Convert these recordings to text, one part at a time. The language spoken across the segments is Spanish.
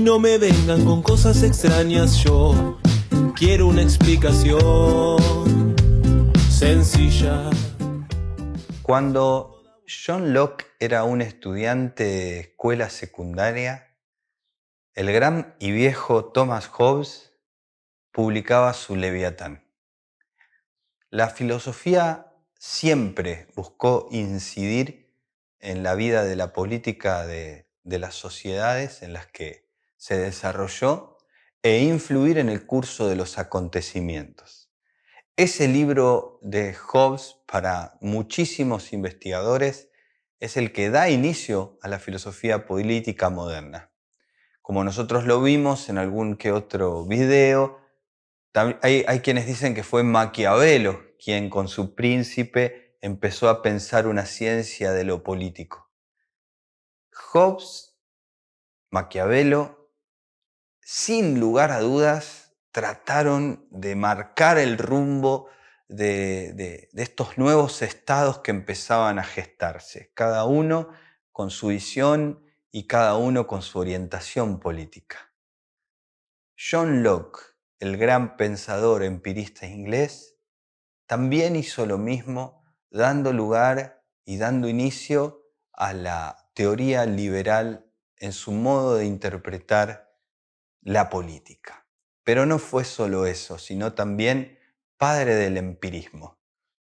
no me vengan con cosas extrañas, yo quiero una explicación sencilla. Cuando John Locke era un estudiante de escuela secundaria, el gran y viejo Thomas Hobbes publicaba su Leviatán. La filosofía siempre buscó incidir en la vida de la política de las sociedades en las que se desarrolló e influir en el curso de los acontecimientos. Ese libro de Hobbes, para muchísimos investigadores, es el que da inicio a la filosofía política moderna. Como nosotros lo vimos en algún que otro video, hay quienes dicen que fue Maquiavelo quien con su Príncipe empezó a pensar una ciencia de lo político. Hobbes, Maquiavelo, sin lugar a dudas, trataron de marcar el rumbo de estos nuevos estados que empezaban a gestarse, cada uno con su visión y cada uno con su orientación política. John Locke, el gran pensador empirista inglés, también hizo lo mismo, dando lugar y dando inicio a la teoría liberal en su modo de interpretar la política. Pero no fue solo eso, sino también padre del empirismo.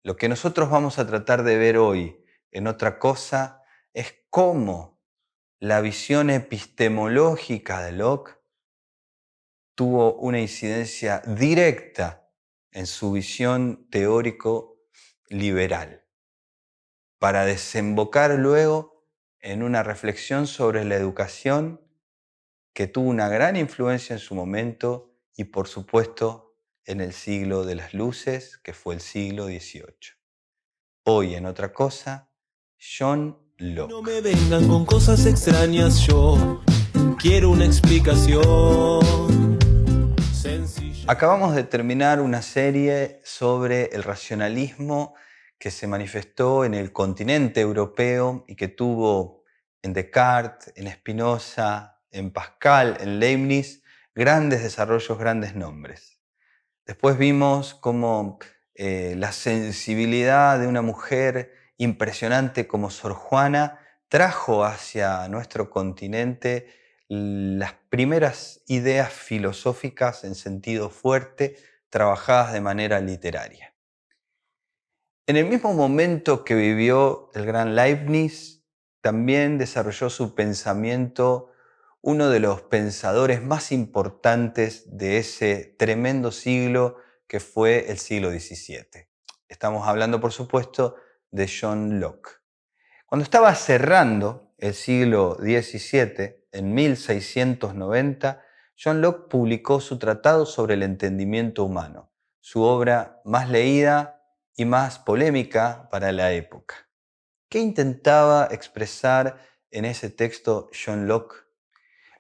Lo que nosotros vamos a tratar de ver hoy en Otra Cosa es cómo la visión epistemológica de Locke tuvo una incidencia directa en su visión teórico-liberal, para desembocar luego en una reflexión sobre la educación que tuvo una gran influencia en su momento y, por supuesto, en el siglo de las luces, que fue el siglo XVIII. Hoy en Otra Cosa, John Locke. No me vengan con cosas extrañas, yo quiero una explicación sencilla. Acabamos de terminar una serie sobre el racionalismo que se manifestó en el continente europeo y que tuvo en Descartes, en Spinoza, en Pascal, en Leibniz, grandes desarrollos, grandes nombres. Después vimos cómo la sensibilidad de una mujer impresionante como Sor Juana trajo hacia nuestro continente las primeras ideas filosóficas en sentido fuerte, trabajadas de manera literaria. En el mismo momento que vivió el gran Leibniz, también desarrolló su pensamiento uno de los pensadores más importantes de ese tremendo siglo que fue el siglo XVII. Estamos hablando, por supuesto, de John Locke. Cuando estaba cerrando el siglo XVII, en 1690, John Locke publicó su Tratado sobre el entendimiento humano, su obra más leída y más polémica para la época. ¿Qué intentaba expresar en ese texto John Locke?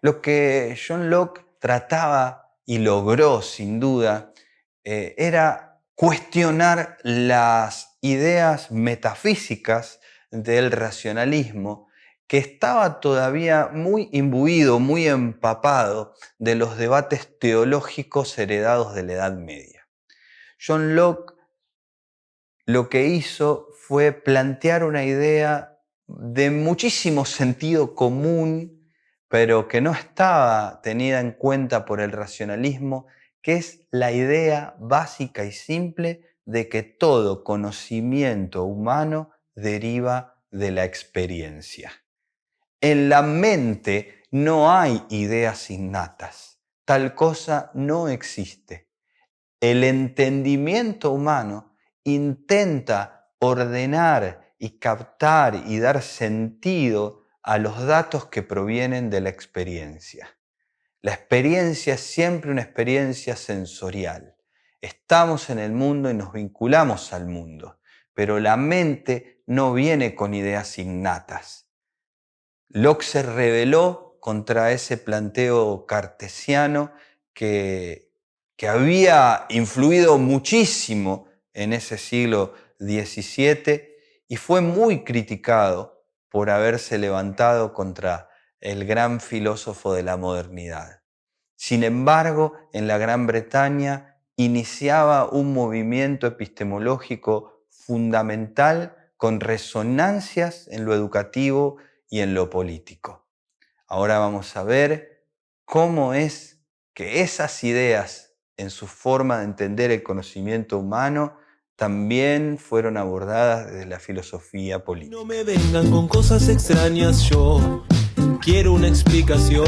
Lo que John Locke trataba y logró sin duda era cuestionar las ideas metafísicas del racionalismo, que estaba todavía muy imbuido, muy empapado de los debates teológicos heredados de la Edad Media. John Locke lo que hizo fue plantear una idea de muchísimo sentido común, pero que no estaba tenida en cuenta por el racionalismo, que es la idea básica y simple de que todo conocimiento humano deriva de la experiencia. En la mente no hay ideas innatas, tal cosa no existe. El entendimiento humano intenta ordenar y captar y dar sentido a los datos que provienen de la experiencia. La experiencia es siempre una experiencia sensorial. Estamos en el mundo y nos vinculamos al mundo, pero la mente no viene con ideas innatas. Locke se rebeló contra ese planteo cartesiano que había influido muchísimo en ese siglo XVII y fue muy criticado por haberse levantado contra el gran filósofo de la modernidad. Sin embargo, en la Gran Bretaña iniciaba un movimiento epistemológico fundamental con resonancias en lo educativo y en lo político. Ahora vamos a ver cómo es que esas ideas en su forma de entender el conocimiento humano también fueron abordadas desde la filosofía política. No me vengan con cosas extrañas, yo quiero una explicación.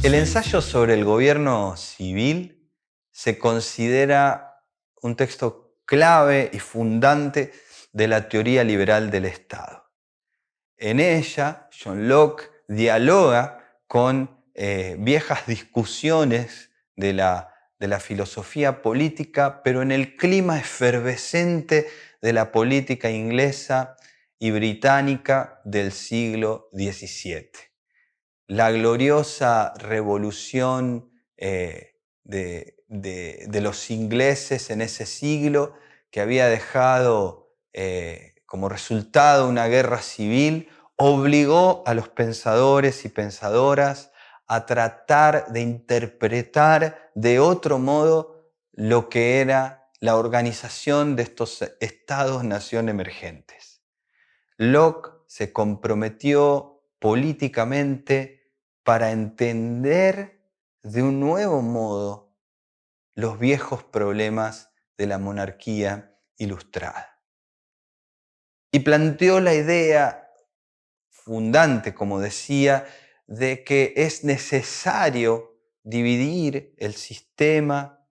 El ensayo sobre el gobierno civil se considera un texto clave y fundante de la teoría liberal del Estado. En ella, John Locke dialoga con viejas discusiones de la filosofía política, pero en el clima efervescente de la política inglesa y británica del siglo XVII. La gloriosa revolución de los ingleses en ese siglo, que había dejado como resultado una guerra civil, obligó a los pensadores y pensadoras a tratar de interpretar de otro modo lo que era la organización de estos estados-nación emergentes. Locke se comprometió políticamente para entender de un nuevo modo los viejos problemas de la monarquía ilustrada. Y planteó la idea fundante, como decía, de que es necesario dividir el sistema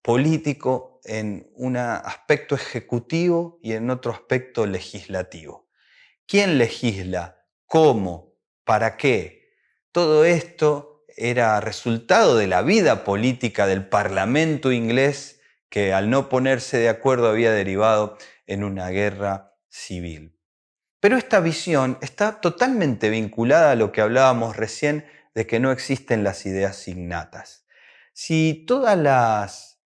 político en un aspecto ejecutivo y en otro aspecto legislativo. ¿Quién legisla? ¿Cómo? ¿Para qué? Todo esto era resultado de la vida política del Parlamento inglés, que al no ponerse de acuerdo había derivado en una guerra civil. Pero esta visión está totalmente vinculada a lo que hablábamos recién de que no existen las ideas innatas. Si todas las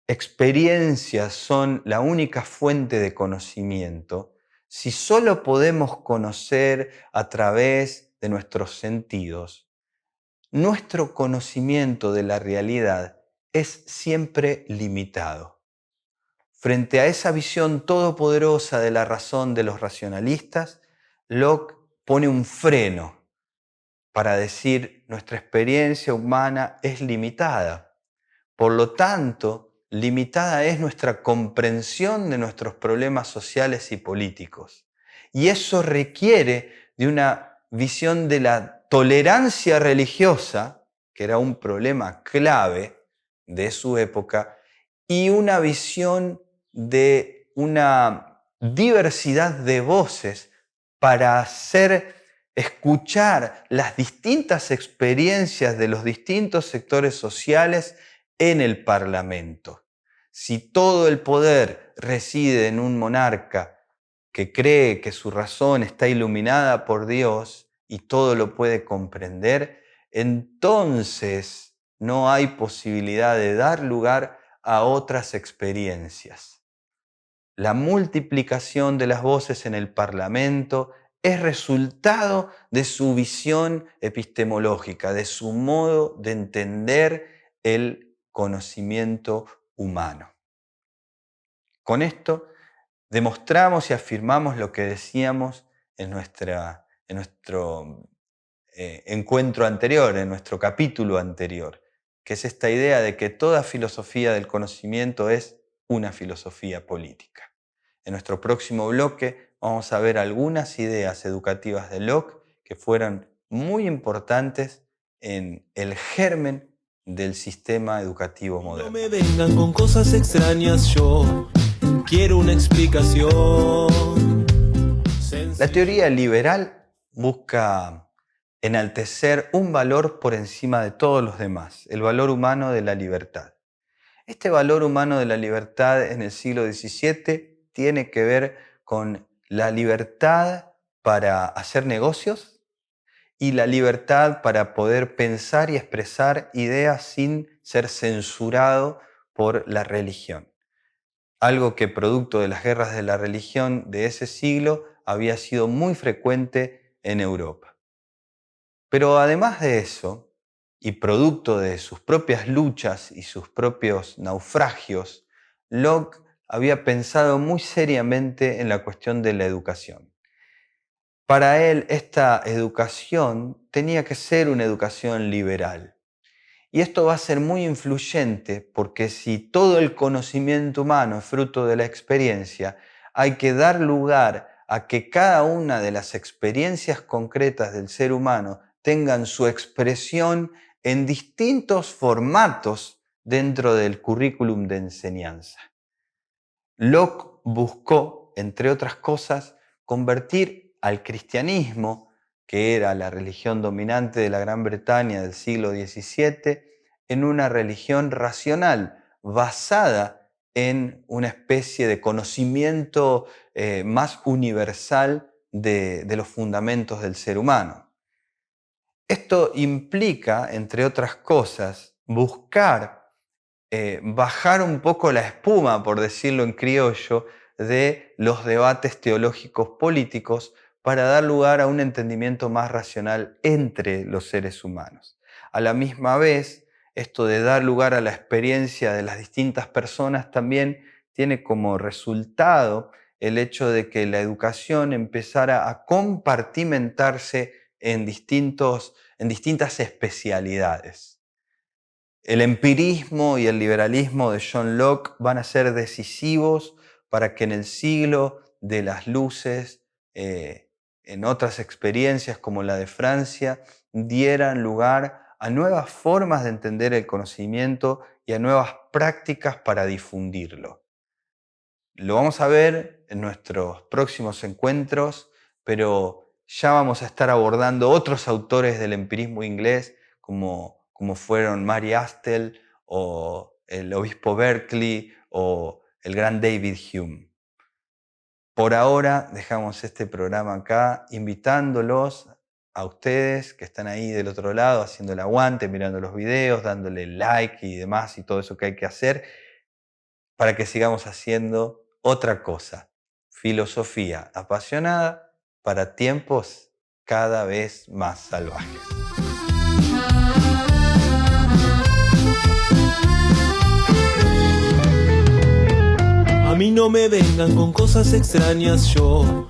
experiencias son la única fuente de conocimiento, si solo podemos conocer a través de nuestros sentidos, nuestro conocimiento de la realidad es siempre limitado. Frente a esa visión todopoderosa de la razón de los racionalistas, Locke pone un freno para decir nuestra experiencia humana es limitada. Por lo tanto, limitada es nuestra comprensión de nuestros problemas sociales y políticos. Y eso requiere de una visión de la tolerancia religiosa, que era un problema clave de su época, y una visión de una diversidad de voces para hacer escuchar las distintas experiencias de los distintos sectores sociales en el Parlamento. Si todo el poder reside en un monarca que cree que su razón está iluminada por Dios y todo lo puede comprender, entonces no hay posibilidad de dar lugar a otras experiencias. La multiplicación de las voces en el Parlamento es resultado de su visión epistemológica, de su modo de entender el conocimiento humano. Con esto demostramos y afirmamos lo que decíamos en nuestro encuentro anterior, en nuestro capítulo anterior, que es esta idea de que toda filosofía del conocimiento es una filosofía política. En nuestro próximo bloque vamos a ver algunas ideas educativas de Locke que fueron muy importantes en el germen del sistema educativo moderno. No me vengan con cosas extrañas, yo quiero una explicación. La teoría liberal busca enaltecer un valor por encima de todos los demás, el valor humano de la libertad. Este valor humano de la libertad en el siglo XVII tiene que ver con la libertad para hacer negocios y la libertad para poder pensar y expresar ideas sin ser censurado por la religión. Algo que producto de las guerras de la religión de ese siglo había sido muy frecuente en Europa. Pero además de eso, y producto de sus propias luchas y sus propios naufragios, Locke había pensado muy seriamente en la cuestión de la educación. Para él, esta educación tenía que ser una educación liberal. Y esto va a ser muy influyente porque si todo el conocimiento humano es fruto de la experiencia, hay que dar lugar a que cada una de las experiencias concretas del ser humano tengan su expresión en distintos formatos dentro del currículum de enseñanza. Locke buscó, entre otras cosas, convertir al cristianismo, que era la religión dominante de la Gran Bretaña del siglo XVII, en una religión racional, basada en una especie de conocimiento más universal de los fundamentos del ser humano. Esto implica, entre otras cosas, buscar bajar un poco la espuma, por decirlo en criollo, de los debates teológicos políticos para dar lugar a un entendimiento más racional entre los seres humanos. A la misma vez, esto de dar lugar a la experiencia de las distintas personas también tiene como resultado el hecho de que la educación empezara a compartimentarse en distintas especialidades. El empirismo y el liberalismo de John Locke van a ser decisivos para que en el siglo de las luces, en otras experiencias como la de Francia, dieran lugar a nuevas formas de entender el conocimiento y a nuevas prácticas para difundirlo. Lo vamos a ver en nuestros próximos encuentros, pero ya vamos a estar abordando otros autores del empirismo inglés como fueron Mary Astell o el obispo Berkeley o el gran David Hume. Por ahora dejamos este programa acá, invitándolos a ustedes que están ahí del otro lado haciendo el aguante, mirando los videos, dándole like y demás y todo eso que hay que hacer para que sigamos haciendo otra cosa, filosofía apasionada para tiempos cada vez más salvajes. A mí no me vengan con cosas extrañas, yo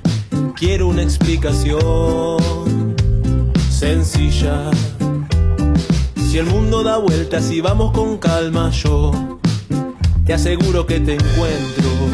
quiero una explicación sencilla. Si el mundo da vueltas y vamos con calma, yo te aseguro que te encuentro.